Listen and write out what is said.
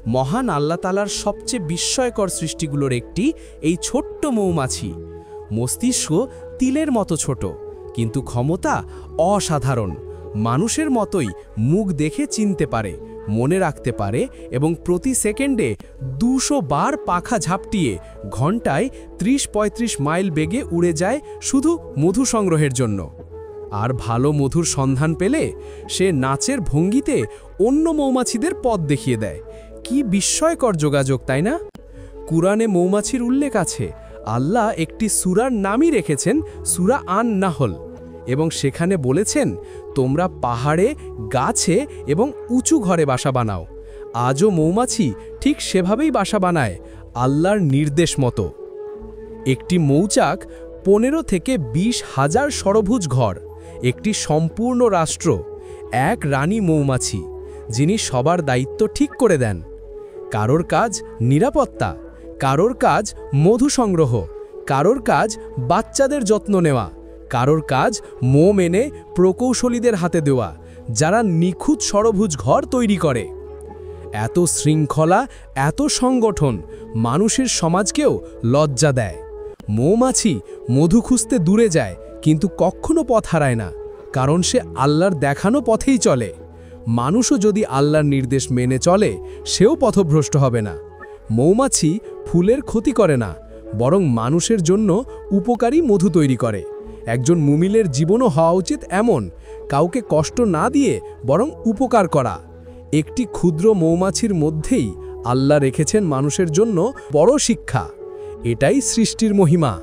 মহান আল্লাহ তাআলার সবচেয়ে বিস্ময়কর সৃষ্টিগুলোর একটি এই ছোট্ট মৌমাছি। মস্তিষ্ক তিলের মতো ছোট, কিন্তু ক্ষমতা অসাধারণ। মানুষের মতোই মুখ দেখে চিনতে পারে, মনে রাখতে পারে এবং প্রতি সেকেন্ডে 200 বার পাখা ঝাপটিয়ে ঘন্টায় 30-35 মাইল বেগে উড়ে যায় শুধু মধু সংগ্রহের জন্য। আর ভালো মধুর সন্ধান পেলে সে নাচের ভঙ্গিতে অন্য মৌমাছিদের পথ দেখিয়ে দেয়। কি বিস্ময়কর যোগাযোগ, তাই না? কুরআনে মৌমাছির উল্লেখ আছে। আল্লাহ একটি সূরার নামই রেখেছেন সূরা আন-নাহল, এবং সেখানে বলেছেন, তোমরা পাহাড়ে, গাছে এবং উঁচু ঘরে বাসা বানাও। আজও মৌমাছি ঠিক সেভাবেই বাসা বানায়, আল্লাহর নির্দেশ মতো। একটি মৌচাক 15 থেকে 20 হাজার ষড়ভুজ ঘর, একটি সম্পূর্ণ রাষ্ট্র, এক রানী মৌমাছি যিনি সবার দায়িত্ব ঠিক করে দেন। কারোর কাজ নিরাপত্তা, কারোর কাজ মধু সংগ্রহ, কারোর কাজ বাচ্চাদের যত্ন নেওয়া, কারোর কাজ মোম এনে প্রকৌশলীদের হাতে দেওয়া, যারা নিখুঁত ষড়ভুজ ঘর তৈরি করে। এত শৃঙ্খলা, এত সংগঠন মানুষের সমাজকেও লজ্জা দেয়। মৌমাছি মধু খুঁজতে দূরে যায়, কিন্তু কখনো পথ হারায় না, কারণ সে আল্লাহর দেখানো পথেই চলে। মানুষও যদি আল্লাহর নির্দেশ মেনে চলে, সেও পথভ্রষ্ট হবে না। মৌমাছি ফুলের ক্ষতি করে না, বরং মানুষের জন্য উপকারী মধু তৈরি করে। একজন মুমিনের জীবনও হওয়া উচিত এমন, কাউকে কষ্ট না দিয়ে বরং উপকার করা। একটি ক্ষুদ্র মৌমাছির মধ্যেই আল্লাহ রেখেছেন মানুষের জন্য বড় শিক্ষা। এটাই সৃষ্টির মহিমা।